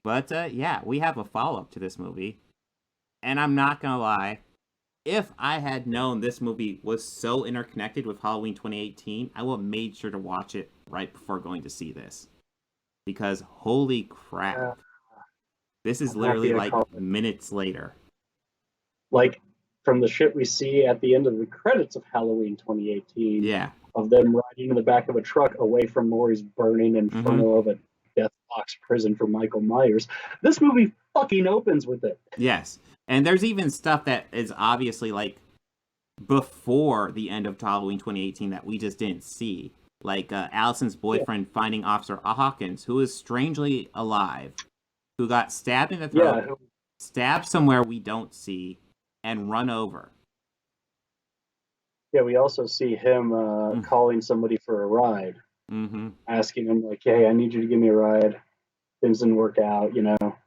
But yeah, we have a follow-up to this movie. And I'm not going to lie, if I had known this movie was so interconnected with Halloween 2018, I would have made sure to watch it right before going to see this. Because holy crap. This is literally like minutes later. Like, from the shit we see at the end of the credits of Halloween 2018. Yeah. Of them riding in the back of a truck away from Laurie's burning inferno of a death box prison for Michael Myers. This movie fucking opens with it. Yes. And there's even stuff that is obviously like before the end of Halloween 2018 that we just didn't see. Like Allison's boyfriend finding Officer Hawkins, who is strangely alive, who got stabbed in the throat, stabbed somewhere we don't see, and run over. Yeah, we also see him calling somebody for a ride. Asking him, like, hey, I need you to give me a ride. Things didn't work out, you know.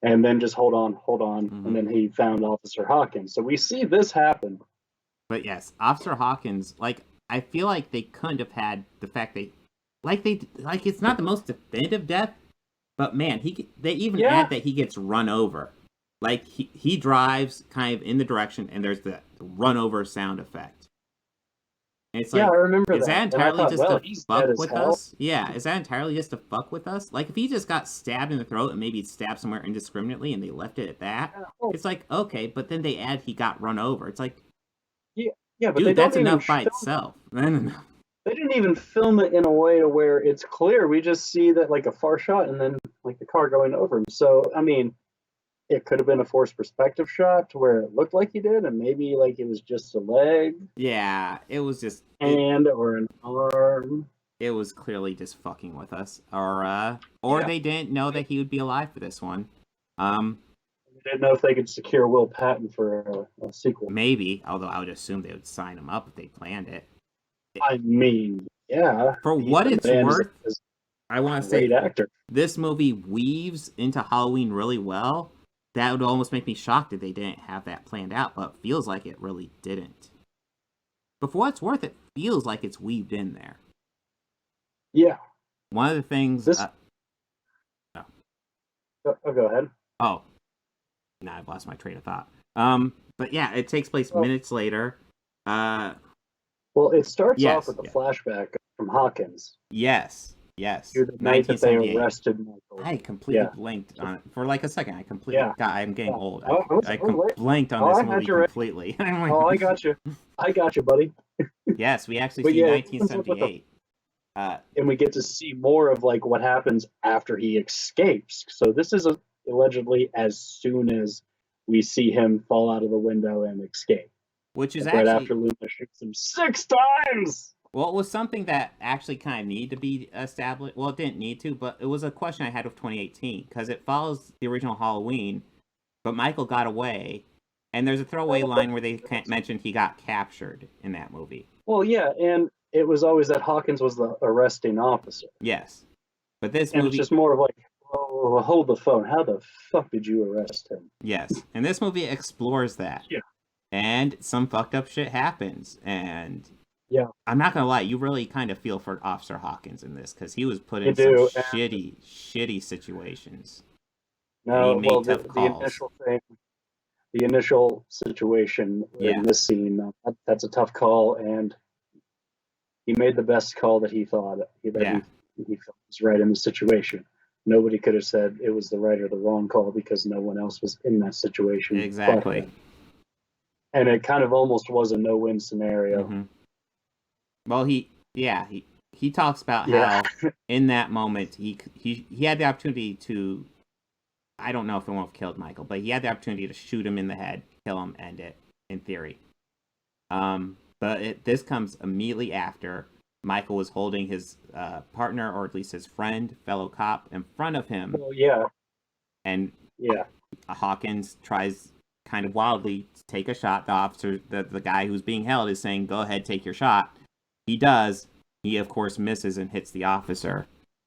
And then just hold on. And then he found Officer Hawkins. So we see this happen. But yes, Officer Hawkins, like, I feel like they couldn't have had the fact it's not the most definitive death, but man, they even add that he gets run over. Like, he drives kind of in the direction, and there's the run over sound effect. And it's like, I remember is that entirely just to fuck with hell. us? Yeah, is that entirely just to fuck with us? Like, if he just got stabbed in the throat and maybe stabbed somewhere indiscriminately and they left it at that, it's like, okay, but then they add he got run over. It's like, but dude, that's enough by itself. They didn't even film it in a way to where it's clear. We just see that, like, a far shot and then, like, the car going over him. So, I mean, it could have been a forced perspective shot to where it looked like he did, and maybe, like, it was just a leg. Yeah, it was just... hand or an arm. It was clearly just fucking with us. Or they didn't know that he would be alive for this one. They didn't know if they could secure Will Patton for a sequel. Maybe, although I would assume they would sign him up if they planned it. I mean, yeah. For what it's worth, I want to say this movie weaves into Halloween really well. That would almost make me shocked if they didn't have that planned out, but it feels like it really didn't. But for what it's worth, it feels like it's weaved in there. Yeah. One of the things... Go ahead. Oh. Now I've lost my train of thought. But yeah, it takes place minutes later. Well, it starts off with a flashback from Hawkins. Yes. The night that they arrested Michael. I completely blanked on it. For like a second, I completely... God, I'm getting old. I blanked on this movie completely. I got you. I got you, buddy. Yes, we actually see 1978. And we get to see more of, like, what happens after he escapes. So this is allegedly as soon as we see him fall out of the window and escape. Which is right after Luna shoots him 6 times! Well, it was something that actually kind of needed to be established. Well, it didn't need to, but it was a question I had with 2018, because it follows the original Halloween, but Michael got away, and there's a throwaway line where they mentioned he got captured in that movie. Well, yeah, and it was always that Hawkins was the arresting officer. Yes. But this movie... it's just more of like, oh, hold the phone. How the fuck did you arrest him? Yes, and this movie explores that. Yeah. And some fucked up shit happens, and... Yeah, I'm not gonna lie. You really kind of feel for Officer Hawkins in this because he was put in some shitty situations. No, well, the initial situation in this scene, that's a tough call, and he made the best call that he thought he felt was right in the situation. Nobody could have said it was the right or the wrong call because no one else was in that situation. Exactly. And it kind of almost was a no-win scenario. Mm-hmm. Well, he talks about how in that moment he had the opportunity to, I don't know if it won't have killed Michael, but he had the opportunity to shoot him in the head, kill him, end it. in theory. But this comes immediately after Michael was holding his partner, or at least his friend, fellow cop, in front of him. Well, yeah. And yeah, Hawkins tries kind of wildly to take a shot. The officer, the guy who's being held, is saying, "Go ahead, take your shot." He does. He, of course, misses and hits the officer,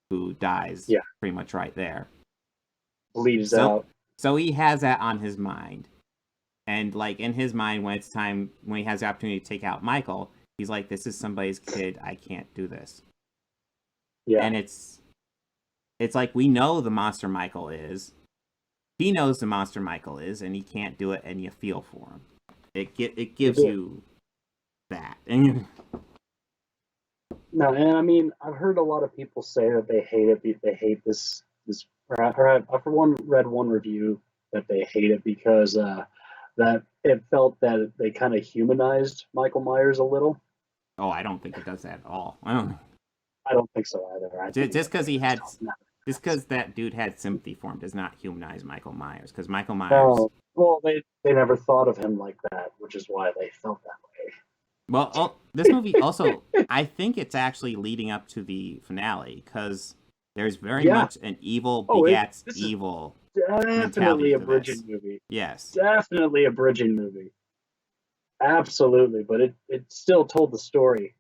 who dies pretty much right there. Bleeds out. So he has that on his mind. And, like, in his mind, when it's time, when he has the opportunity to take out Michael, he's like, this is somebody's kid. I can't do this. Yeah. And it's like, we know the monster Michael is. He knows the monster Michael is, and he can't do it, and you feel for him. It gives you that. And no, and I mean, I've heard a lot of people say that they hate it. They hate this. Or I've read one review that they hate it because that it felt that they kind of humanized Michael Myers a little. Oh, I don't think it does that at all. I don't think so either. Just because that dude had sympathy for him does not humanize Michael Myers. Because Michael Myers. No, well, they never thought of him like that, which is why they felt that way. Well, this movie also, I think it's actually leading up to the finale, because there's very much an evil begats evil. Definitely a bridging movie. Yes. Definitely a bridging movie. Absolutely, but it still told the story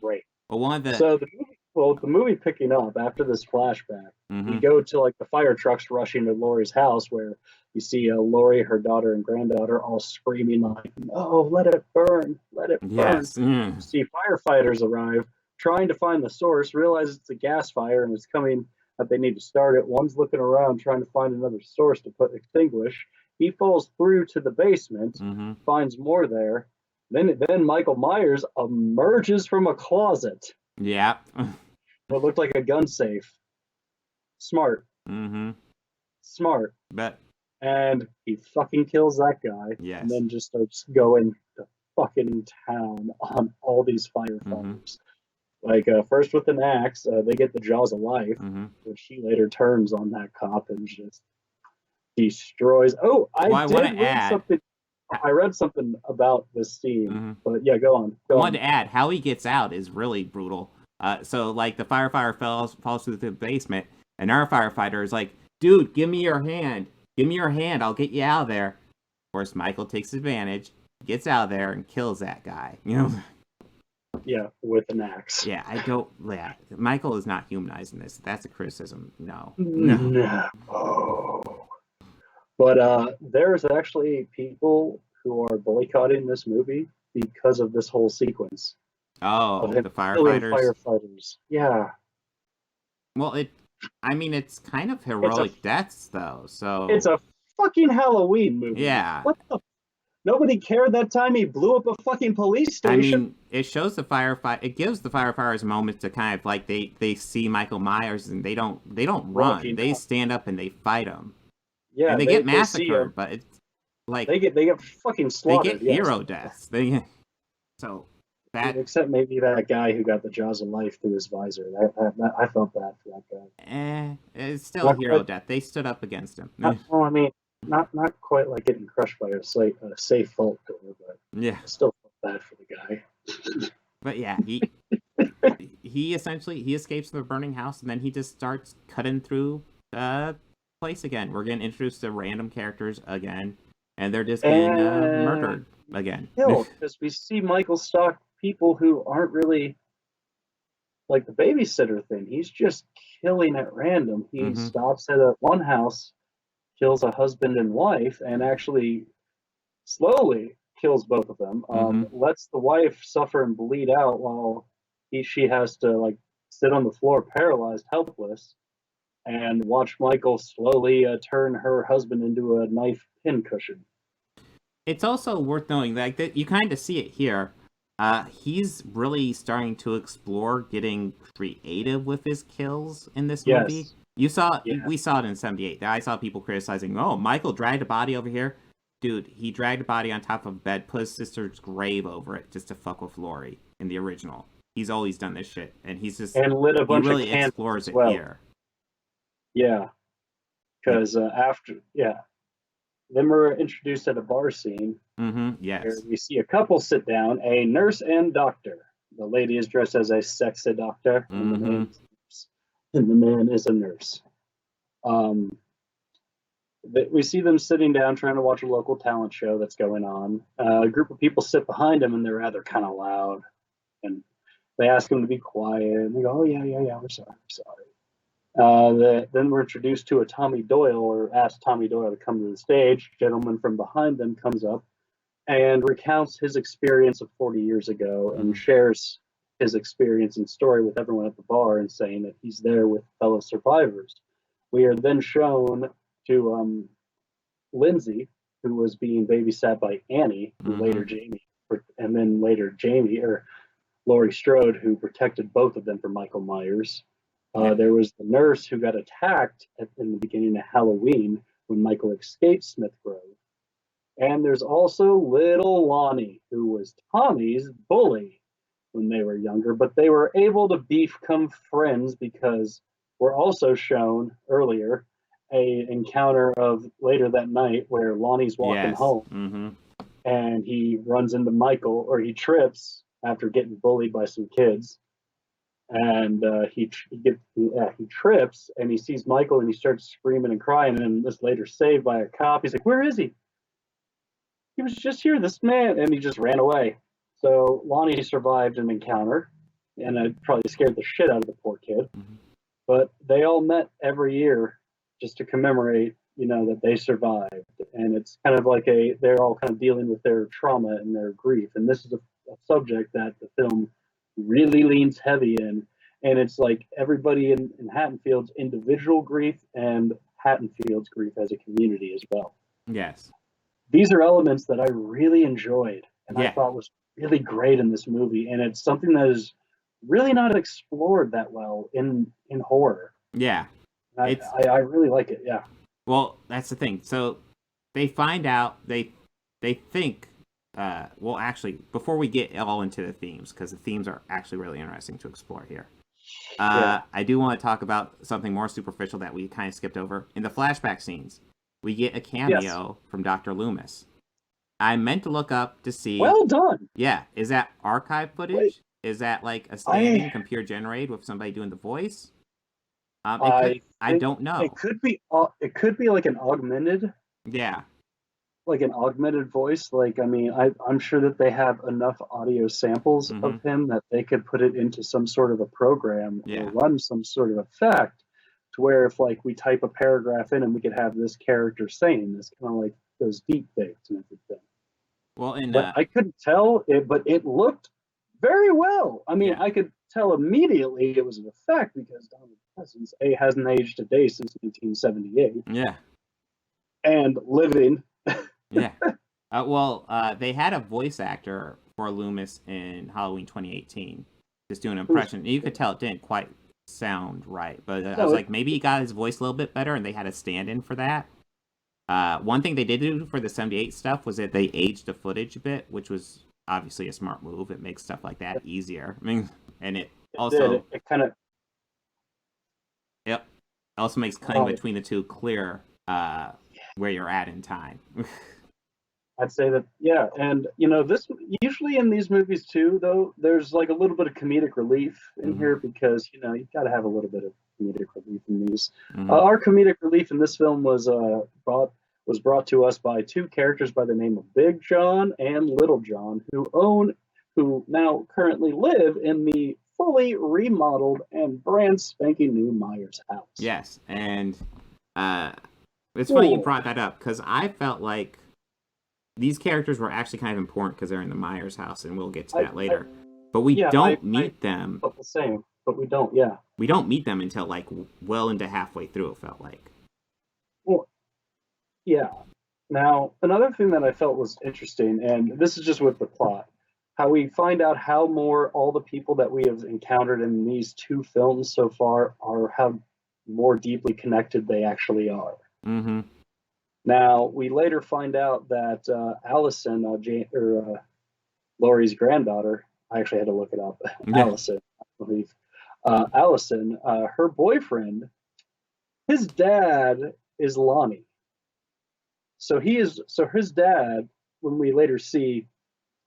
great. Well, the movie picking up after this flashback, we go to like the fire trucks rushing to Laurie's house, where you see Laurie, her daughter, and granddaughter all screaming like, "No, let it burn, let it burn!" Yes. You see firefighters arrive, trying to find the source, realize it's a gas fire and it's coming. That they need to start it. One's looking around trying to find another source to extinguish. He falls through to the basement, finds more there. Then Michael Myers emerges from a closet. Yeah. What looked like a gun safe. Smart. Smart. Bet. And he fucking kills that guy. Yes. And then just starts going to fucking town on all these firefighters. Like, first with an axe, they get the jaws of life, which he later turns on that cop and just destroys. Oh, I read something about this scene, but yeah, go on. I wanted to add, how he gets out is really brutal. So, like, the firefighter falls through the basement, and our firefighter is like, "Dude, give me your hand. Give me your hand. I'll get you out of there." Of course, Michael takes advantage, gets out of there, and kills that guy. You know? Yeah, with an axe. Yeah, Michael is not humanizing this. That's a criticism. No. But there's actually people who are boycotting this movie because of this whole sequence. Oh, the firefighters? Yeah. Well, it's kind of heroic deaths, though, so... It's a fucking Halloween movie. Yeah. What the... Nobody cared that time he blew up a fucking police station. I mean, it shows it gives the firefighters a moment to kind of, like, they see Michael Myers, and they don't run. They stand up and they fight him. Yeah, and they get massacred, but it's like... They get fucking slaughtered. They get hero deaths. So... Except maybe that guy who got the jaws of life through his visor. I felt bad for that guy. It's still a hero death. They stood up against him. I mean, not quite like getting crushed by a safe vault door, but I still felt bad for the guy. But yeah, he essentially escapes from the burning house, and then he just starts cutting through the place again. We're getting introduced to random characters again, and they're just getting murdered again. Because we see Michael stalk people who aren't really like the babysitter thing. He's just killing at random. He stops at one house, kills a husband and wife, and actually slowly kills both of them. Lets the wife suffer and bleed out while she has to like sit on the floor paralyzed, helpless, and watch Michael slowly turn her husband into a knife pincushion. It's also worth knowing that you kind of see it here. He's really starting to explore getting creative with his kills in this movie. We saw it in 78. I saw people criticizing, "Oh, Michael dragged a body over here." Dude, he dragged a body on top of a bed, put his sister's grave over it just to fuck with Laurie in the original. He's always done this shit, and he's just lit a bunch he really of candles explores it well. here. Yeah, because then we're introduced at a bar scene. Yes. Where we see a couple sit down, a nurse and doctor. The lady is dressed as a sexy doctor, and the man is a nurse. We see them sitting down trying to watch a local talent show that's going on. A group of people sit behind them, and they're rather kind of loud. And they ask them to be quiet, and they go, "Oh yeah, we're sorry." Then we're introduced to a Tommy Doyle, or ask Tommy Doyle to come to the stage. A gentleman from behind them comes up and recounts his experience of 40 years ago and shares his experience and story with everyone at the bar, and saying that he's there with fellow survivors. We are then shown to Lindsay, who was being babysat by Annie, later Jamie, and then later Jamie, or Laurie Strode, who protected both of them from Michael Myers. There was the nurse who got attacked in the beginning of Halloween when Michael escaped Smith Grove. And there's also little Lonnie, who was Tommy's bully when they were younger, but they were able to become friends because we're also shown earlier a encounter of later that night where Lonnie's walking home and he runs into Michael, or he trips after getting bullied by some kids, and he trips and he sees Michael and he starts screaming and crying, and is later saved by a cop. He's like, "Where is he? He was just here, this man," and he just ran away. So Lonnie survived an encounter, and it probably scared the shit out of the poor kid. But they all met every year just to commemorate, that they survived. And it's kind of like they're all kind of dealing with their trauma and their grief. And this is a subject that the film really leans heavy in. And it's like everybody in Haddonfield's individual grief and Haddonfield's grief as a community as well. Yes. These are elements that I really enjoyed and I thought was really great in this movie. And it's something that is really not explored that well in horror. Yeah. I really like it, yeah. Well, that's the thing. So they find out, they think, actually, before we get all into the themes, because the themes are actually really interesting to explore here. I do want to talk about something more superficial that we kind of skipped over. In the flashback scenes, we get a cameo from Dr. Loomis. I meant to look up to see... Well done! Yeah. Is that archive footage? Wait. Is that like a stand-in computer generated with somebody doing the voice? I don't know. It could be like an augmented. Yeah. Like an augmented voice. Like, I mean, I'm sure that they have enough audio samples of him that they could put it into some sort of a program or run some sort of effect to where if like we type a paragraph in and we could have this character saying this, kind of like those deep fakes and everything. Well, but I couldn't tell it, but it looked very well. I mean, I could tell immediately it was an effect because Donald Pleasence hasn't aged a day since 1978. Yeah. And living. Yeah. They had a voice actor for Loomis in Halloween 2018, just doing an impression. You could tell it didn't quite sound right, but I was like, maybe he got his voice a little bit better, and they had a stand-in for that. One thing they did do for the 78 stuff was that they aged the footage a bit, which was obviously a smart move. It makes stuff like that easier. I mean, and it also also makes cutting between the two clear where you're at in time. I'd say that, and this usually in these movies too, though, there's like a little bit of comedic relief in here because you've got to have a little bit of comedic relief in these. Our comedic relief in this film was brought to us by two characters by the name of Big John and Little John, who now currently live in the fully remodeled and brand spanking new Myers house. Yes, and it's funny you brought that up because I felt like these characters were actually kind of important because they're in the Myers house, and we'll get to that later. But we don't meet them. But the same. But we don't. We don't meet them until like well into halfway through. It felt like. Well, yeah. Now another thing that I felt was interesting, and this is just with the plot, how we find out how all the people that we have encountered in these two films so far are how more deeply connected they actually are. Mm-hmm. Now, we later find out that Allison, Laurie's granddaughter, I actually had to look it up, Allison, I believe. Allison, her boyfriend, his dad is Lonnie. So his dad, when we later see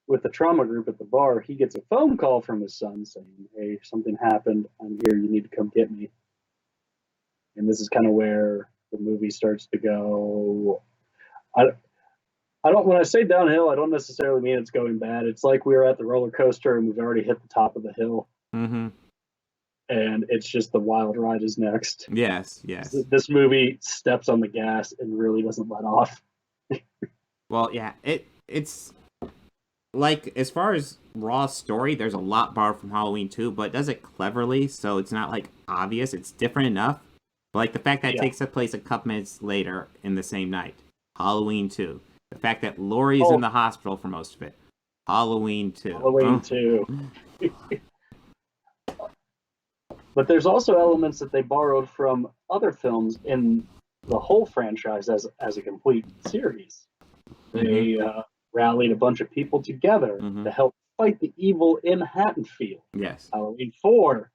with the trauma group at the bar, he gets a phone call from his son saying, "Hey, something happened. I'm here. You need to come get me." And this is kind of where the movie starts to go. I don't. When I say downhill, I don't necessarily mean it's going bad. It's like we were at the roller coaster and we've already hit the top of the hill, and it's just the wild ride is next. Yes. This movie steps on the gas and really doesn't let off. Well, yeah, it's like, as far as raw story, there's a lot borrowed from Halloween 2, but it does it cleverly, so it's not like obvious. It's different enough. But like the fact that it takes place a couple minutes later in the same night, Halloween 2. The fact that Laurie's in the hospital for most of it, Halloween 2. Halloween 2. But there's also elements that they borrowed from other films in the whole franchise as a complete series. They rallied a bunch of people together to help fight the evil in Haddonfield. Yes. Halloween 4.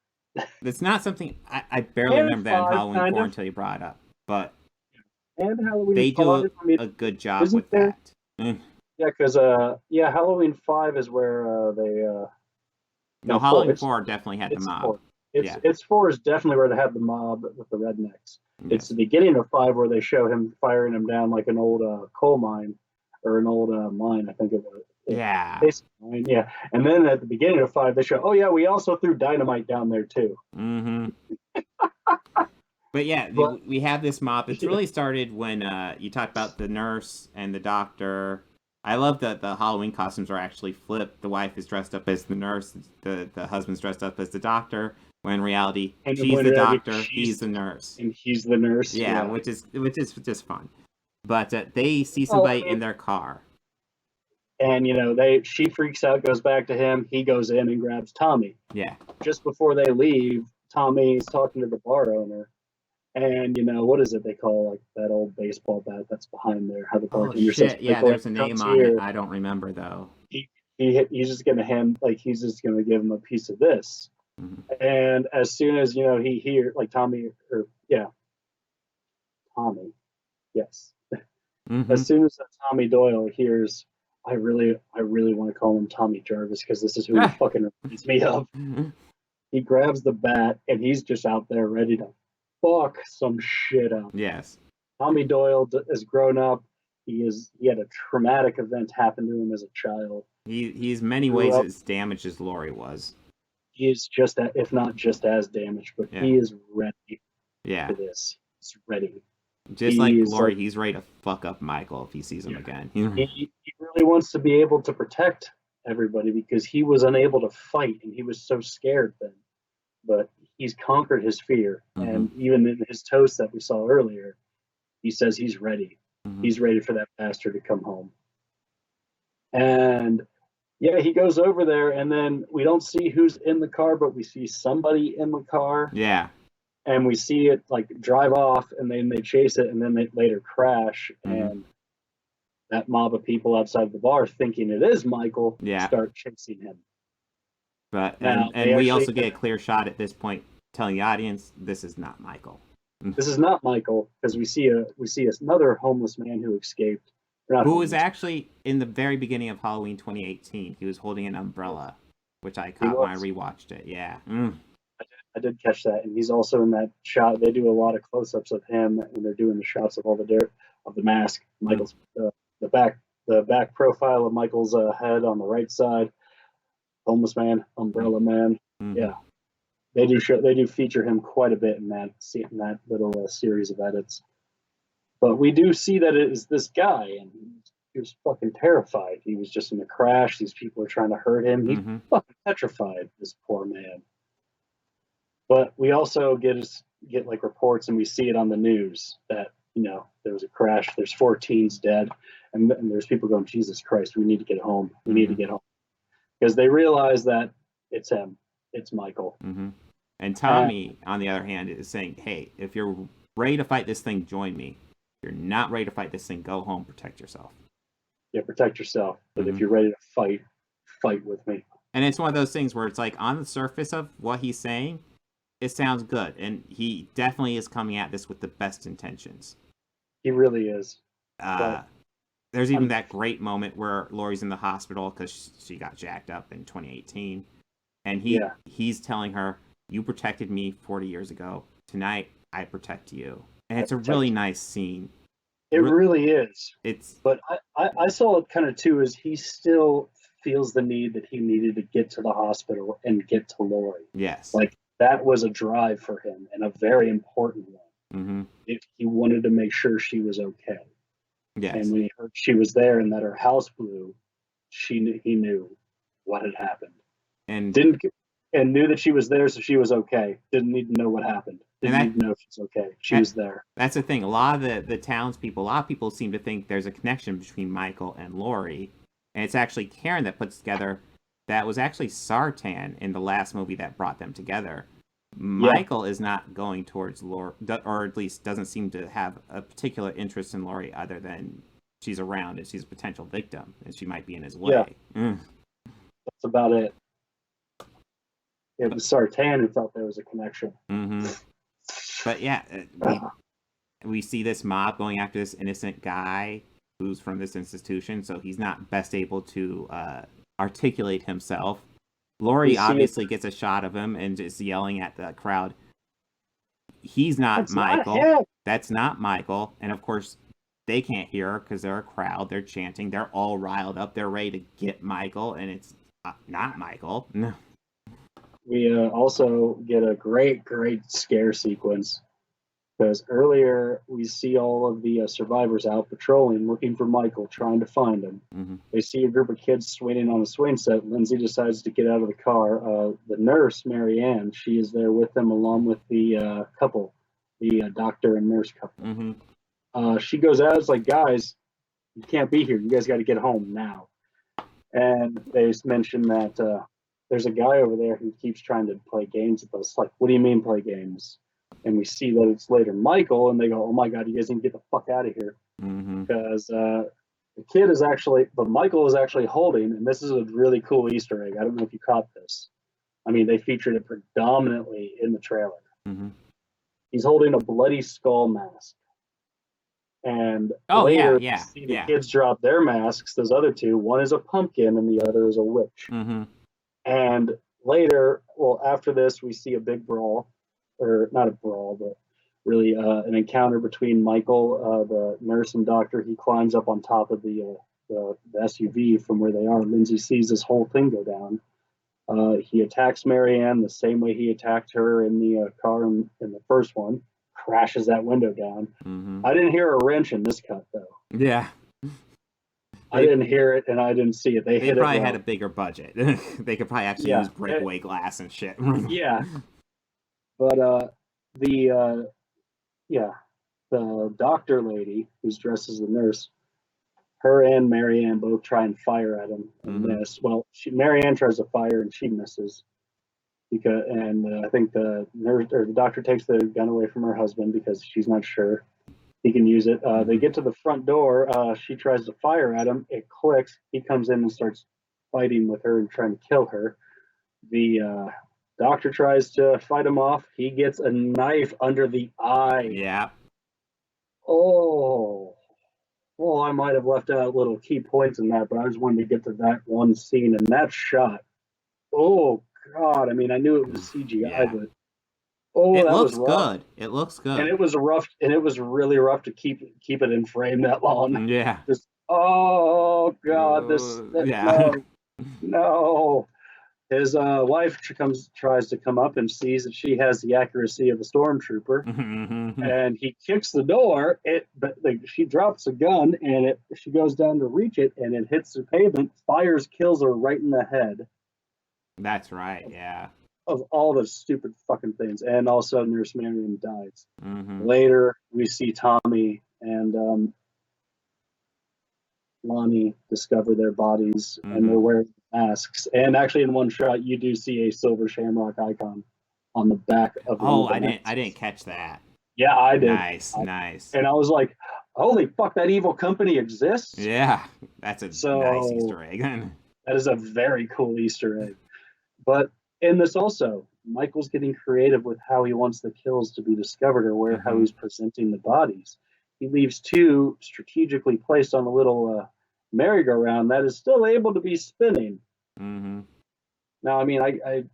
It's not something I barely remember that in Halloween 4 until you brought it up, but and Halloween they 5, do a good job with that. Yeah, because Halloween 5 is where they. No, Halloween 4 definitely had the mob. 4. It's 4 is definitely where they had the mob with the rednecks. Yes. It's the beginning of 5 where they show him firing him down like an old coal mine or an old mine, I think it was. Yeah. Yeah. And then at the beginning of 5, they show, oh, yeah, we also threw dynamite down there, too. But yeah, we have this mob. It's really started when you talked about the nurse and the doctor. I love that the Halloween costumes are actually flipped. The wife is dressed up as the nurse. The husband's dressed up as the doctor. When in reality, she's the doctor, he's the nurse. And he's the nurse. Yeah, which is just fun. But they see somebody in their car. And, she freaks out, goes back to him. He goes in and grabs Tommy. Yeah. Just before they leave, Tommy's talking to the bar owner. And, what is it they call, like, that old baseball bat that's behind there? How the bartender says, yeah, there's a name on it. I don't remember, though. He's just going to he's just going to give him a piece of this. And as soon as, he hears, like, Tommy, yes. As soon as Tommy Doyle hears, I really want to call him Tommy Jarvis because this is who he fucking reminds me of. He grabs the bat and he's just out there ready to fuck some shit up. Yes. Tommy Doyle is grown up. He had a traumatic event happen to him as a child. He's many ways as damaged as Laurie was. He is if not just as damaged, but he is ready for this. He's ready. Just like Laurie, he's ready to fuck up Michael if he sees him again. He really wants to be able to protect everybody because he was unable to fight and he was so scared then. But he's conquered his fear. And even in his toast that we saw earlier, he says he's ready. He's ready for that bastard to come home. And he goes over there and then we don't see who's in the car, but we see somebody in the car. Yeah. And we see it like drive off and then they chase it and then they later crash. And that mob of people outside the bar thinking it is Michael start chasing him. But and we also get a clear shot at this point telling the audience this is not Michael. This is not Michael because we see another homeless man who escaped. Who was actually in the very beginning of Halloween 2018. He was holding an umbrella, which I caught when I rewatched it. Yeah. I did catch that, and he's also in that shot. They do a lot of close-ups of him, and they're doing the shots of all the dirt of the mask. Michael's the back profile of Michael's head on the right side. Homeless man, umbrella man. Yeah, they do feature him quite a bit in that little series of edits. But we do see that it is this guy, and he was fucking terrified. He was just in a crash. These people are trying to hurt him. He's fucking petrified. This poor man. But we also get like reports, and we see it on the news that there was a crash. There's 4 teens dead, and there's people going, Jesus Christ, we need to get home. We need to get home because they realize that it's him. It's Michael. And Tommy, on the other hand, is saying, "Hey, if you're ready to fight this thing, join me. If you're not ready to fight this thing, go home. Protect yourself." Yeah, protect yourself. But if you're ready to fight with me. And it's one of those things where it's like on the surface of what he's saying, it sounds good, and he definitely is coming at this with the best intentions. He really is. There's even that great moment where Laurie's in the hospital because she got jacked up in 2018, and he's telling her, "You protected me 40 years ago. Tonight, I protect you." And it's a really nice scene. It really is. It's. But I saw it kind of too as he still feels the need that he needed to get to the hospital and get to Laurie. Yes. Like that was a drive for him and a very important one. Mm-hmm. He wanted to make sure she was okay. Yes. And when he heard she was there and that her house blew, he knew what had happened. And knew that she was there, so she was okay. Didn't need to know what happened. Didn't need to know if she's okay. She was there. That's the thing. A lot of the townspeople, a lot of people seem to think there's a connection between Michael and Laurie. And it's actually Karen that puts together, that was actually Sartan in the last movie that brought them together. Michael is not going towards Laurie, or at least doesn't seem to have a particular interest in Laurie other than she's around and she's a potential victim and she might be in his way. Yeah. That's about it. It was Sartan who thought there was a connection. Mm-hmm. But yeah, we see this mob going after this innocent guy who's from this institution, so he's not best able to articulate himself. Laurie obviously gets a shot of him and is yelling at the crowd. He's not Michael. That's not Michael. And of course, they can't hear her because they're a crowd. They're chanting. They're all riled up. They're ready to get Michael, and it's not Michael. No. We also get a great scare sequence because earlier we see all of the survivors out patrolling, looking for Michael, trying to find him. Mm-hmm. They see a group of kids swinging on a swing set. Lindsay decides to get out of the car. The nurse, Marianne, she is there with them along with the couple, the doctor and nurse couple. Mm-hmm. She goes out, it's like, guys, you can't be here. You guys got to get home now. And they mention that there's a guy over there who keeps trying to play games with us. Like, what do you mean play games? And we see that it's later Michael, and they go, oh my God, you guys need to get the fuck out of here. Mm-hmm. Because the kid is actually, but Michael is actually holding, and this is a really cool Easter egg. I don't know if you caught this. I mean, they featured it predominantly in the trailer. Mm-hmm. He's holding a bloody skull mask. And later, we see the kids drop their masks, those other two. One is a pumpkin, and the other is a witch. Mm-hmm. And later, well, after this, we see a big brawl, or not a brawl, but really an encounter between Michael, the nurse and doctor. He climbs up on top of the SUV from where they are. Lindsay sees this whole thing go down. He attacks Marianne the same way he attacked her in the car in the first one, crashes that window down. Mm-hmm. I didn't hear a wrench in this cut, though. Yeah. I didn't hear it, and I didn't see it. They probably had a bigger budget. They could probably actually use breakaway glass and shit. Yeah. But the doctor lady who's dressed as the nurse, her and Marianne both try and fire at him and miss. Well, Marianne tries to fire and she misses. I think the nurse or the doctor takes the gun away from her husband because she's not sure he can use it. They get to the front door. She tries to fire at him. It clicks. He comes in and starts fighting with her and trying to kill her. The doctor tries to fight him off. He gets a knife under the eye. Yeah. Oh, I might have left out little key points in that, but I just wanted to get to that one scene and that shot. Oh, God. I mean, I knew it was CGI, but it looks good. It looks good. And it was really rough to keep it in frame that long. Yeah. Just, oh God, no. His wife tries to come up and sees that she has the accuracy of a stormtrooper, and he kicks the door. She drops a gun, and she goes down to reach it, and it hits the pavement, fires, kills her right in the head. That's right. Yeah. Of all the stupid fucking things, and also Nurse Marion dies. Mm-hmm. Later, we see Tommy and Lonnie discover their bodies, and they're wearing masks. And actually, in one shot, you do see a silver shamrock icon on the back of. I didn't catch that. Yeah, I did. Nice. And I was like, "Holy fuck, that evil company exists!" Yeah, that's a nice Easter egg. That is a very cool Easter egg. But in this also, Michael's getting creative with how he wants the kills to be discovered or how he's presenting the bodies. he leaves two strategically placed on a little merry-go-round that is still able to be spinning. Mm-hmm. Now, I mean,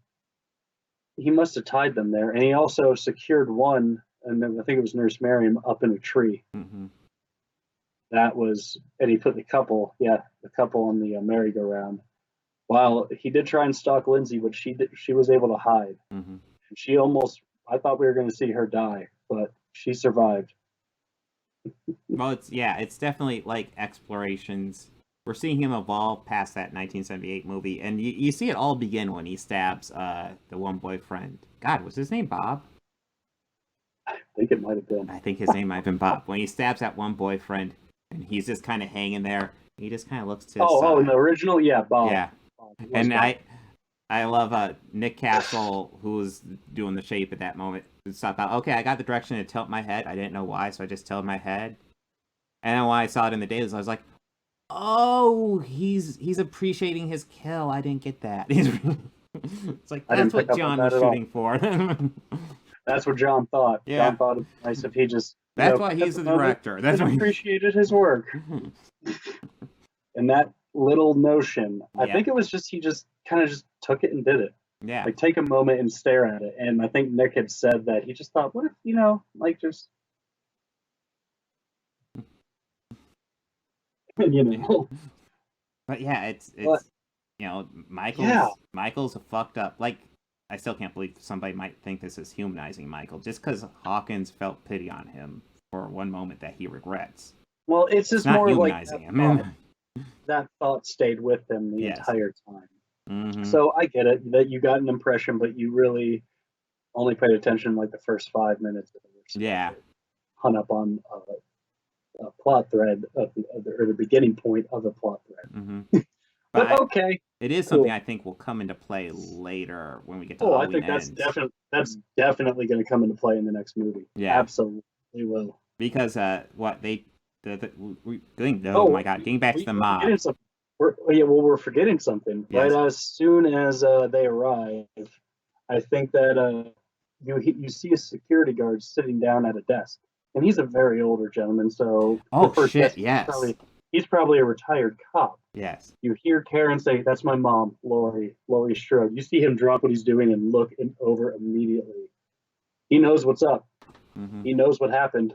he must have tied them there, and he also secured one, and then I think it was Nurse Miriam, up in a tree. Mm-hmm. And he put the couple on the merry-go-round. While he did try and stalk Lindsay, but she was able to hide. Mm-hmm. She almost, I thought we were going to see her die, but she survived. Well, it's definitely like explorations. We're seeing him evolve past that 1978 movie, and you see it all begin when he stabs the one boyfriend. God, was his name Bob? I think it might have been. I think his name might have been Bob. When he stabs that one boyfriend, and he's just kind of hanging there, he just kind of looks to his side. In the original, yeah, Bob. Yeah, Bob. And Bob. I love Nick Castle, who was doing the shape at that moment. Stop out. Okay, I got the direction to tilt my head. I didn't know why, so I just tilted my head. And then when I saw it in the dailies, I was like, "Oh, he's appreciating his kill. I didn't get that." It's like that's what John was shooting for. That's what John thought. Yeah. John thought it'd be nice if he just. That's why he's the director. That's why he appreciated his work. And that little notion, I think it was just he just kind of just took it and did it. Yeah. Like take a moment and stare at it. And I think Nick had said that he just thought, what if, like just But yeah, it's Michael's a fucked up. Like, I still can't believe somebody might think this is humanizing Michael just because Hawkins felt pity on him for one moment that he regrets. Well, it's just not more humanizing like him. That thought stayed with him the entire time. Mm-hmm. So I get it that you got an impression, but you really only paid attention like the first 5 minutes of it. Yeah. Hung up on a plot thread or the beginning point of a plot thread. Mm-hmm. But okay. It is something I think will come into play later when we get to Halloween I think that's definitely going to come into play in the next movie. Yeah. Absolutely will. Because my God, getting back to the mob. We're forgetting something. Yes. Right as soon as they arrive, I think that you see a security guard sitting down at a desk, and he's a very older gentleman. So shit, yes, he's probably a retired cop. Yes. You hear Karen say, "That's my mom, Lori." Lori Strode. You see him drop what he's doing and look over immediately. He knows what's up. Mm-hmm. He knows what happened.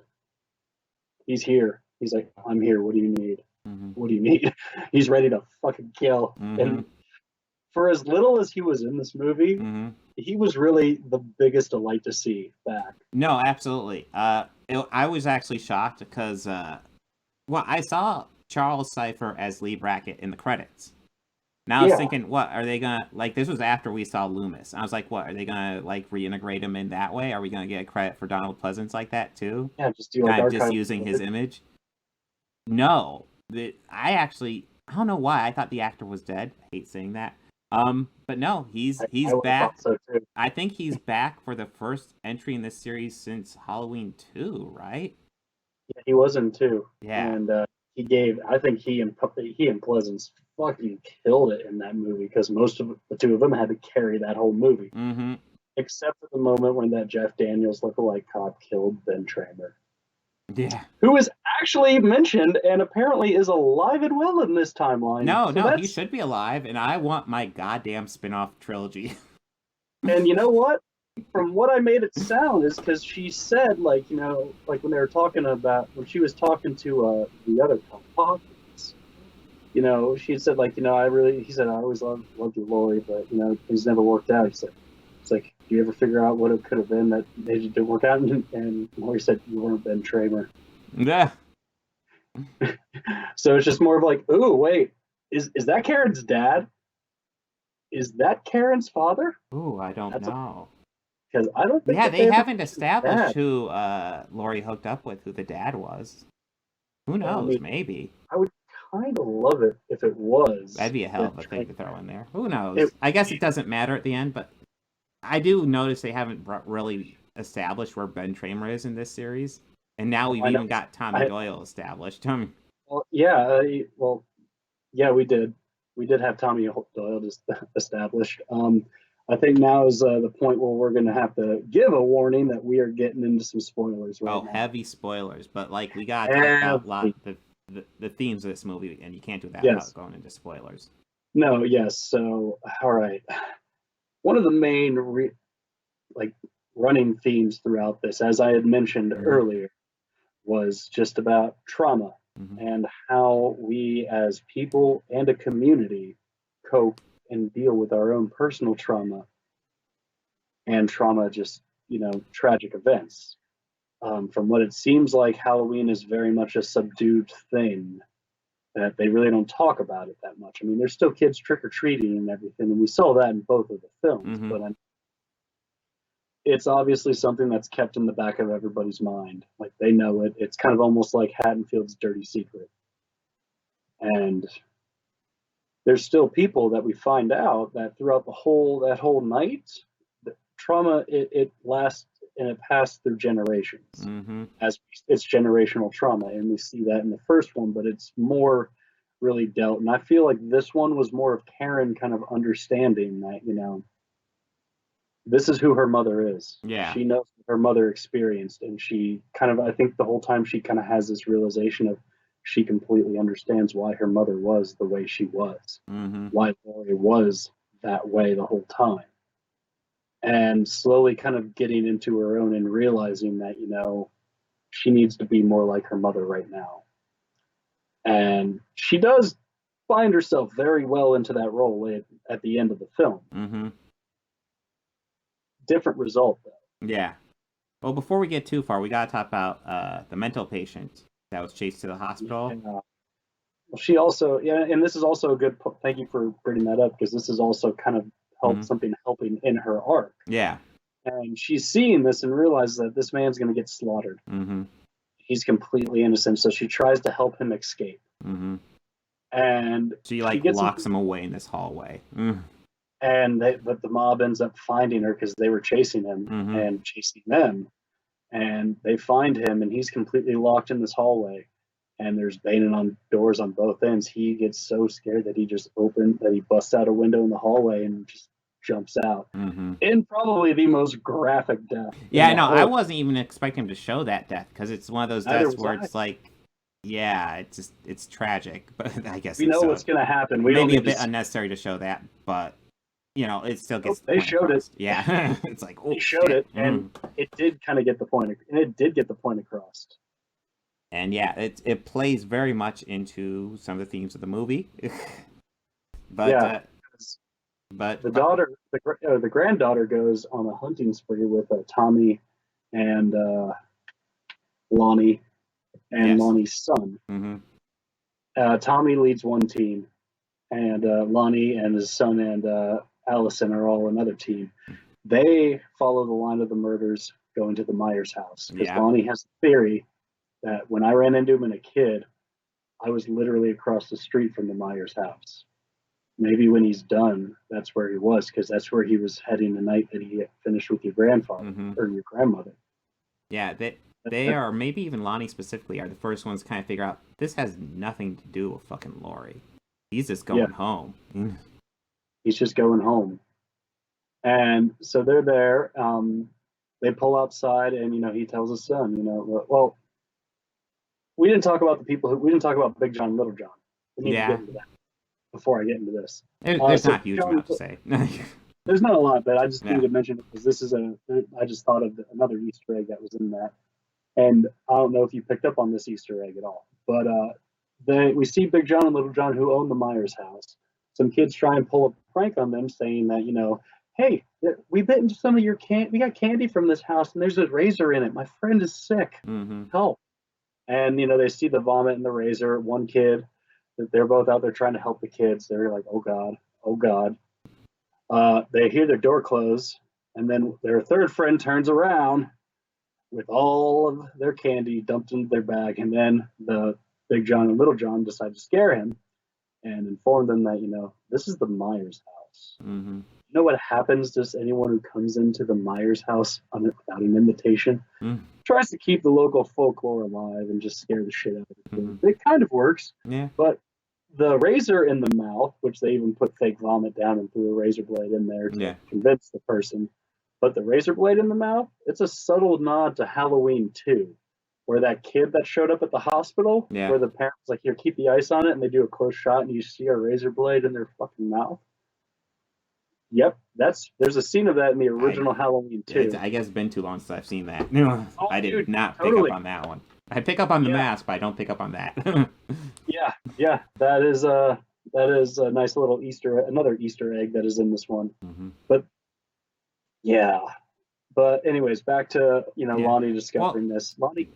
He's here. He's like, "I'm here. What do you need? Mm-hmm. What do you need?" He's ready to fucking kill. Mm-hmm. And for as little as he was in this movie, mm-hmm. he was really the biggest delight to see back. No, absolutely. I was actually shocked because, I saw Charles Cypher as Lee Brackett in the credits. Now I was thinking, what are they gonna like? This was after we saw Loomis. I was like, what are they gonna like reintegrate him in that way? Are we gonna get credit for Donald Pleasance like that too? Yeah, just do like just using his image. No, I don't know why I thought the actor was dead. I hate saying that. But no, he's back. So too. I think he's back for the first entry in this series since Halloween 2, right? Yeah, he was in 2. Yeah, and I think he and Pleasance fucking killed it in that movie because most of the two of them had to carry that whole movie. Mm-hmm. Except for the moment when that Jeff Daniels lookalike cop killed Ben Tramer. Yeah. Who is actually mentioned and apparently is alive and well in this timeline. No, he should be alive, and I want my goddamn spin-off trilogy. And you know what? From what I made it sound is because she said, like when they were talking about, when she was talking to the other Hawkins, she said, he said, I always loved you, Lori, but, things never worked out. He said, it's like, do you ever figure out what it could have been that they just didn't work out? And Lori said, you weren't Ben Tramer. Yeah. So it's just more of like, ooh, wait, is that Karen's dad? Is that Karen's father? Ooh, I don't know. Because I don't think. Yeah, they haven't established who Lori hooked up with, who the dad was. Who knows? Maybe. I would kind of love it if it was. That'd be a hell of a thing to throw in there. Who knows? I guess it doesn't matter at the end, but I do notice they haven't really established where Ben Tramer is in this series, and now we've even got Tommy Doyle established. Well, yeah, we did. We did have Tommy Doyle just established. I think now is the point where we're going to have to give a warning that we are getting into some spoilers right now. Heavy spoilers. But, like, we got to talk about the themes of this movie, and you can't do that without going into spoilers. No, yes. So, all right. One of the main, running themes throughout this, as I had mentioned earlier, was just about trauma and how we as people and a community cope and deal with our own personal trauma and just, tragic events. From what it seems like, Halloween is very much a subdued thing that they really don't talk about it that much. I mean, there's still kids trick-or-treating and everything, and we saw that in both of the films, but it's obviously something that's kept in the back of everybody's mind. Like, they know it. It's kind of almost like Haddonfield's dirty secret. And there's still people that we find out that throughout that whole night, the trauma, it lasts and it passed through generations. As it's generational trauma, and we see that in the first one, but it's more really dealt. And I feel like this one was more of Karen kind of understanding that, this is who her mother is. Yeah. She knows what her mother experienced, and she kind of, I think the whole time she kind of has this realization of she completely understands why her mother was the way she was, why Laurie was that way the whole time. And slowly kind of getting into her own and realizing that, she needs to be more like her mother right now. And she does find herself very well into that role at the end of the film. Different result, though. Yeah. Well, before we get too far, we got to talk about the mental patient that was chased to the hospital. Well, she also, and this is also a good, thank you for bringing that up, because this is also kind of helping in her arc. Yeah. And she's seeing this and realizes that this man's going to get slaughtered. He's completely innocent, so she tries to help him escape. And she locks him away in this hallway. But the mob ends up finding her because they were chasing him and chasing them. And they find him, and he's completely locked in this hallway. And there's banging on doors on both ends. He gets so scared that he busts out a window in the hallway and just jumps out. In probably the most graphic death. Yeah, no, I wasn't even expecting him to show that death, because it's one of those deaths where it's like, yeah, it's tragic, but I guess we know what's going to happen. Maybe a bit unnecessary to show that, but it still gets. They showed it. Yeah, it's like they showed it, and it did kind of get the point, and it did get the point across. And yeah, it plays very much into some of the themes of the movie. But but the daughter, the granddaughter, goes on a hunting spree with Tommy and Lonnie and Lonnie's son. Tommy leads one team, and Lonnie and his son and Allison are all another team. They follow the line of the murders going to the Myers house, because Lonnie has a theory that when I ran into him as a kid, I was literally across the street from the Myers house. Maybe when he's done, that's where he was, because that's where he was heading the night that he finished with your grandfather or your grandmother. Yeah, they are, maybe even Lonnie specifically, are the first ones to kind of figure out this has nothing to do with fucking Laurie. He's just going home. He's just going home. And so they're there. They pull outside, and he tells his son, well, we didn't talk about we didn't talk about Big John and Little John. We need to get into that before I get into this. There's not huge amount to say. There's not a lot, but I just need to mention it because this is I just thought of another Easter egg that was in that. And I don't know if you picked up on this Easter egg at all, but we see Big John and Little John, who own the Myers house. Some kids try and pull a prank on them, saying that, hey, we bit into some of your candy. We got candy from this house, and there's a razor in it. My friend is sick. Help. And, they see the vomit and the razor. One kid, they're both out there trying to help the kids. They're like, oh, God, oh, God. They hear their door close, and then their third friend turns around with all of their candy dumped into their bag. And then the Big John and Little John decide to scare him and inform them that, this is the Myers house. You know what happens to anyone who comes into the Myers house without an invitation? Tries to keep the local folklore alive and just scare the shit out of it. It kind of works, but the razor in the mouth, which they even put fake vomit down and threw a razor blade in there to convince the person. But the razor blade in the mouth, it's a subtle nod to Halloween 2, where that kid that showed up at the hospital, where the parents like, here, keep the ice on it, and they do a close shot, and you see a razor blade in their fucking mouth. Yep, there's a scene of that in the original Halloween 2. I guess it's been too long since I've seen that. No, I did not pick up on that one. I pick up on the mask, but I don't pick up on that. yeah, that is a nice little another Easter egg that is in this one. But anyways, back to Lonnie discovering this. Lonnie,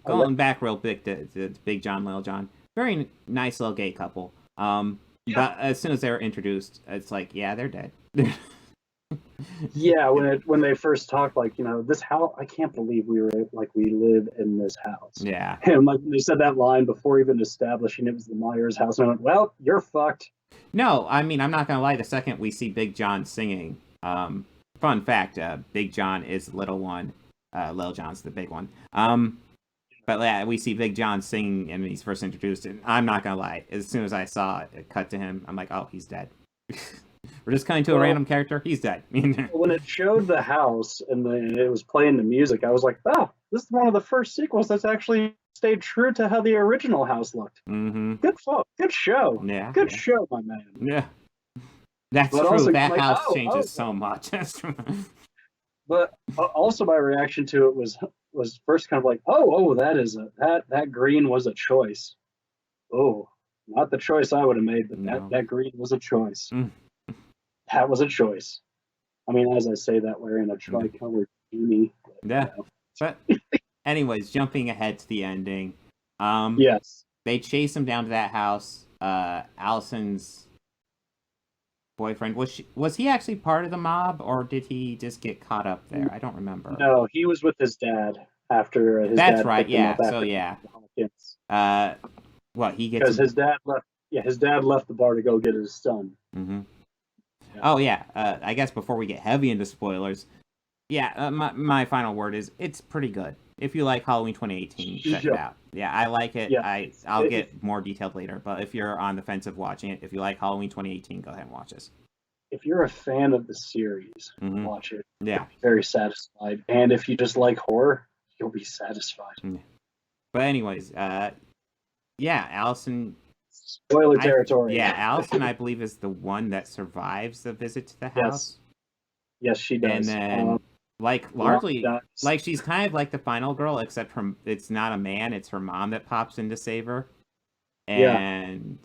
going back real quick to Big John, Little John, very nice little gay couple. But as soon as they were introduced, it's like, yeah, they're dead. Yeah, when they first talked, like, this house, I can't believe we live in this house. Yeah. And like they said that line before even establishing it was the Myers house, and I went, well, you're fucked. No, I mean, I'm not gonna lie. The second we see Big John singing, fun fact, Big John is the little one, Lil John's the big one. But yeah, we see Big John singing and he's first introduced, and I'm not gonna lie. As soon as I saw it cut to him, I'm like, oh, he's dead. We're just cutting to a random character. He's dead. When it showed the house and then it was playing the music, I was like, oh, this is one of the first sequels that's actually stayed true to how the original house looked. Good show. Yeah. Good show, my man. Yeah. That's true. Also, that like, house changes so much. But also my reaction to it was first kind of like, that green was a choice. Oh, not the choice I would have made, but that green was a choice. That was a choice. I mean, as I say that, wearing a tricolored beanie. Yeah. But anyways, jumping ahead to the ending. Yes. They chase him down to that house. Allison's boyfriend, was he actually part of the mob, or did he just get caught up there? I don't remember. No, he was with his dad after his That's dad right, yeah. So yeah. He gets because his dad left. Yeah, his dad left the bar to go get his son. Yeah. Oh yeah. I guess before we get heavy into spoilers, my final word is it's pretty good. If you like Halloween 2018, check it out. Yeah, I like it. Yeah. I'll get more detailed later, but if you're on the fence of watching it, if you like Halloween 2018, go ahead and watch this. If you're a fan of the series, watch it. Yeah. You'll be very satisfied. And if you just like horror, you'll be satisfied. But anyways, Allison... Spoiler territory. Allison, I believe, is the one that survives the visit to the house. Yes, she does. And then... largely, she's kind of like the final girl, except it's not a man, it's her mom that pops in to save her. And,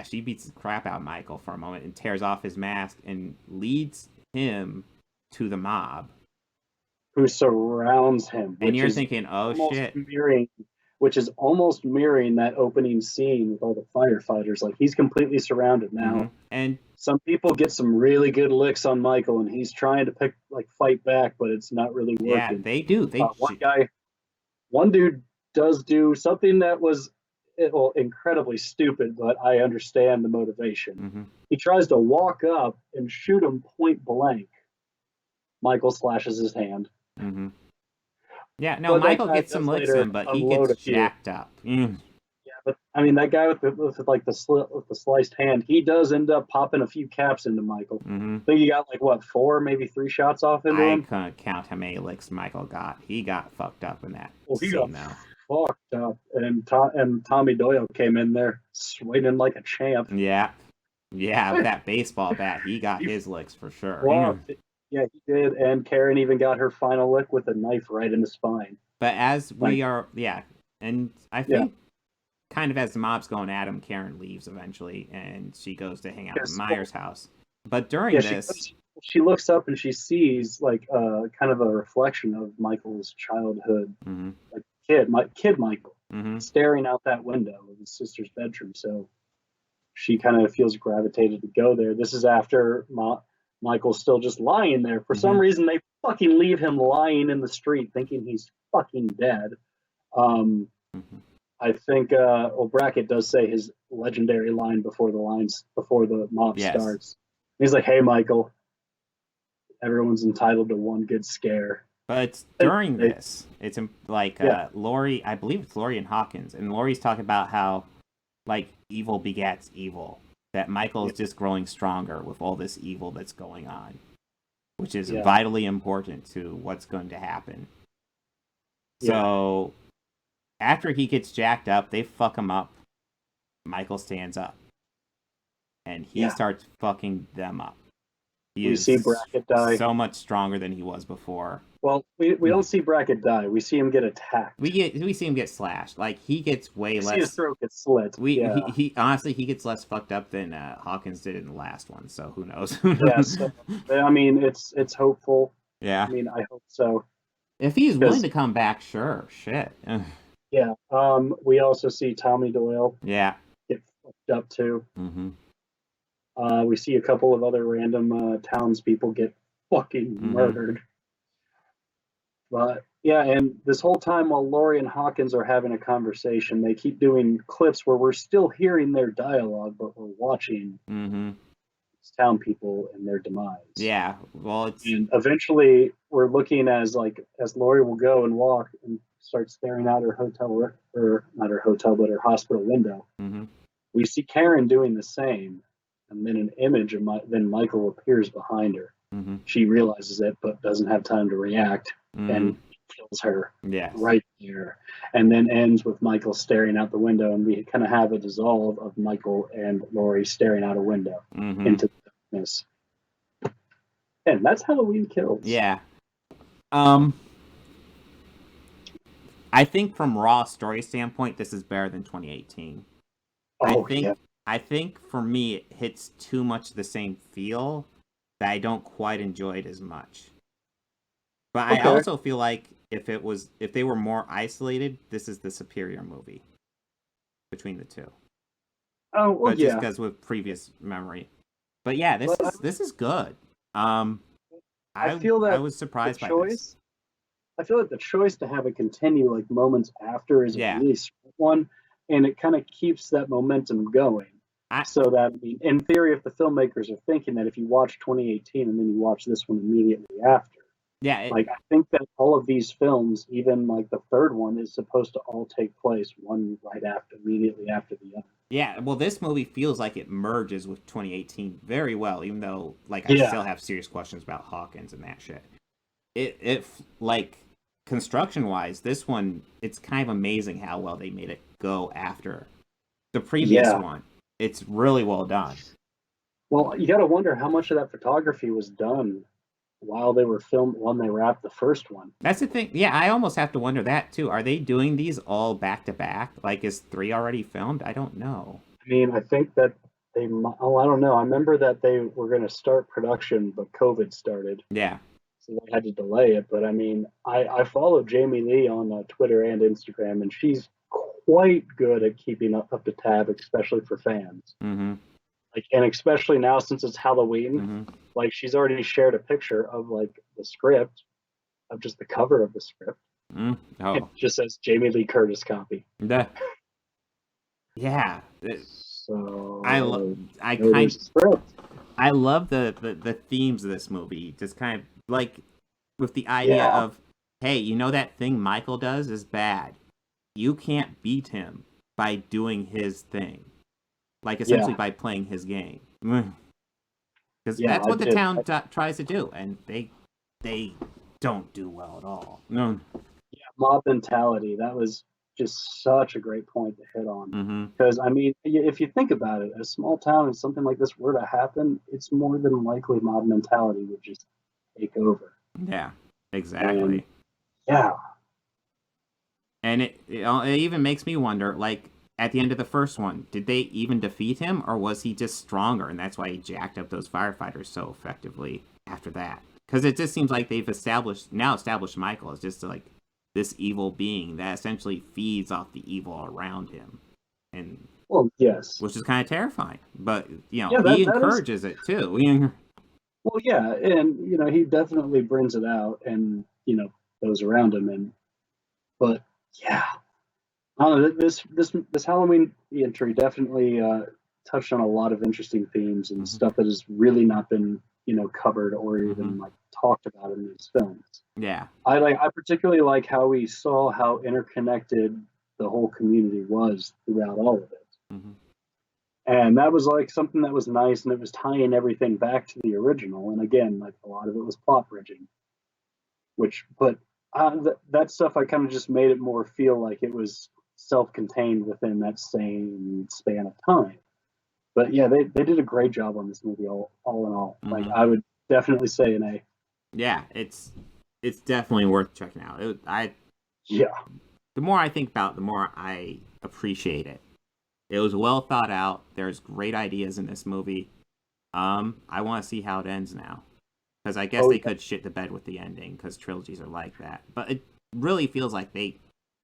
she beats the crap out of Michael for a moment and tears off his mask and leads him to the mob. Who surrounds him. And you're thinking, oh, shit. Which is almost mirroring that opening scene with all the firefighters. Like, he's completely surrounded now. And some people get some really good licks on Michael, and he's trying to fight back, but it's not really working. Yeah, they do. One dude does do something that was incredibly stupid, but I understand the motivation. He tries to walk up and shoot him point blank. Michael slashes his hand. Yeah, no, Michael gets some licks in, but he gets jacked up. Yeah, but I mean, that guy with the sliced hand, he does end up popping a few caps into Michael. I think he got 4, maybe 3 shots off into him. I couldn't count how many licks Michael got. He got fucked up in that. Well, he got fucked up, and Tommy Doyle came in there swinging like a champ. Yeah, with that baseball bat, he got his licks for sure. Well, yeah, he did, and Karen even got her final lick with a knife right in the spine. But as we are, and I think kind of as the mob's going at him, Karen leaves eventually, and she goes to hang out at Myers' house. But during this... She looks up and she sees, kind of a reflection of Michael's childhood, kid Michael, staring out that window of his sister's bedroom. So she kind of feels gravitated to go there. This is after... Michael's still just lying there. For some reason, they fucking leave him lying in the street thinking he's fucking dead. I think Brackett does say his legendary line before the mob starts. He's like, hey, Michael, everyone's entitled to one good scare. But during this, it's like Laurie, I believe it's Laurie and Hawkins, and Laurie's talking about how like evil begets evil. That Michael is just growing stronger with all this evil that's going on, which is vitally important to what's going to happen. So after he gets jacked up, they fuck him up. Michael stands up, and he starts fucking them up. We see Brackett die. So much stronger than he was before. Well, we don't see Brackett die. We see him get attacked. We see him get slashed. Like, he gets way less. See his throat get slit. He honestly, he gets less fucked up than Hawkins did in the last one. So who knows? So, I mean, it's hopeful. Yeah. I mean, I hope so. If he's willing to come back, sure. Shit. Yeah. We also see Tommy Doyle. Yeah. Get fucked up too. Mm-hmm. We see a couple of other random townspeople get fucking murdered. But yeah, and this whole time while Laurie and Hawkins are having a conversation, they keep doing clips where we're still hearing their dialogue, but we're watching these town people and their demise. Yeah, well, and eventually we're looking as Laurie will go and walk and start staring out her hotel, or not her hotel, but her hospital window. We see Karen doing the same, and then an image of then Michael appears behind her. She realizes it, but doesn't have time to react, and kills her right there. And then ends with Michael staring out the window, and we kind of have a dissolve of Michael and Laurie staring out a window into the darkness. And that's Halloween Kills. Yeah. I think from raw story standpoint, this is better than 2018. I think for me, it hits too much the same feel that I don't quite enjoy it as much. But I also feel like if they were more isolated, this is the superior movie between the two. Oh, well, but just because with previous memory. But yeah, this is good. I feel that I was surprised by this. I feel like the choice to have it continue like moments after is a really smart one, and it kind of keeps that momentum going. So that, I mean, in theory, if the filmmakers are thinking that if you watch 2018 and then you watch this one immediately after, I think that all of these films, even like the third one, is supposed to all take place one immediately after the other. Yeah, well, this movie feels like it merges with 2018 very well, even though I still have serious questions about Hawkins and that shit. It like, construction-wise, this one, it's kind of amazing how well they made it go after the previous one. It's really well done. Well, you got to wonder how much of that photography was done while they were filmed when they wrapped the first one. That's the thing. Yeah, I almost have to wonder that too. Are they doing these all back to back? Like, is 3 already filmed? I don't know. I mean, I think that I don't know. I remember that they were going to start production, but COVID started. Yeah. So they had to delay it. But I mean, I follow Jamie Lee on Twitter and Instagram, and she's quite good at keeping up to tab, especially for fans. And especially now since it's Halloween, like, she's already shared a picture of like the script, of just the cover of the script. It just says Jamie Lee Curtis copy. Yeah. So I love the themes of this movie. Just kind of like with the idea of, hey, you know that thing Michael does is bad. You can't beat him by doing his thing. Like, essentially by playing his game. Because that's what the town tries to do, and they don't do well at all. No. Yeah, mob mentality. That was just such a great point to hit on. Because, I mean, if you think about it, a small town and something like this were to happen, it's more than likely mob mentality would just take over. Yeah, exactly. And it even makes me wonder, like, at the end of the first one, did they even defeat him, or was he just stronger, and that's why he jacked up those firefighters so effectively after that? Because it just seems like they've established Michael as just like this evil being that essentially feeds off the evil around him, and which is kind of terrifying. But he encourages it too. Well, yeah, and he definitely brings it out, and those around him, but yeah. I don't know, this Halloween entry definitely touched on a lot of interesting themes and stuff that has really not been covered or even like talked about in these films. Yeah, I particularly like how we saw how interconnected the whole community was throughout all of it. Mm-hmm. And that was like something that was nice, and it was tying everything back to the original. And again, like a lot of it was plot bridging, but that stuff I kind of just made it more feel like it was self-contained within that same span of time. But yeah, they did a great job on this movie all in all. Like Mm-hmm. I would definitely say an A. Yeah, it's definitely worth checking out. Yeah. The more I think about it, the more I appreciate it. It was well thought out. There's great ideas in this movie. I want to see how it ends now, because I guess they could shit the bed with the ending, because trilogies are like that. But it really feels like they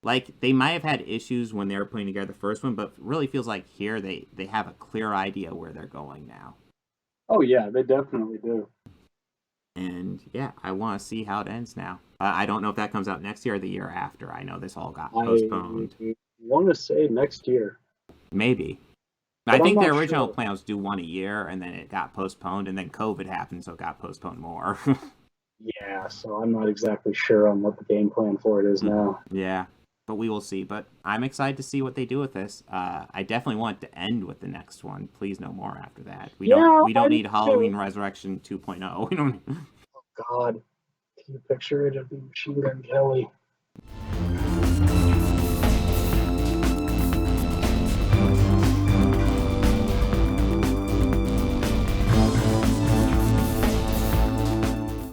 might have had issues when they were putting together the first one, but it really feels like here they have a clear idea where they're going now. Oh yeah, they definitely do. And yeah, I want to see how it ends now. I don't know if that comes out next year or the year after. I know this all got postponed. I want to say next year. Maybe. But I think the original sure. plan was to do one a year, and then it got postponed, and then COVID happened, so it got postponed more. Yeah, so I'm not exactly sure on what the game plan for it is now. Yeah, but we will see. But I'm excited to see what they do with this. I definitely want it to end with the next one. Please no more after that. We don't need Halloween Resurrection 2.0. We don't. Oh God, can you picture it? It'd be Machine Gun Kelly.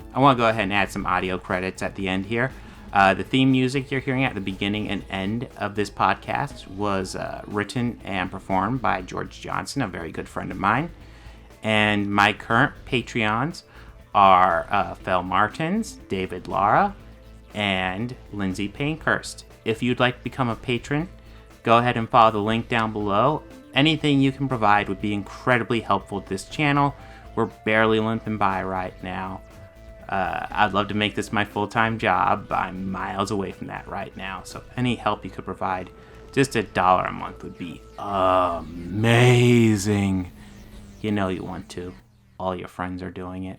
I want to go ahead and add some audio credits at the end here. The theme music you're hearing at the beginning and end of this podcast was written and performed by George Johnson, a very good friend of mine. And my current Patreons are Fel Martins, David Lara, and Lindsay Pankhurst. If you'd like to become a patron, go ahead and follow the link down below. Anything you can provide would be incredibly helpful to this channel. We're barely limping by right now. I'd love to make this my full-time job. I'm miles away from that right now, so any help you could provide, just $1 a month would be amazing. You know you want to. All your friends are doing it.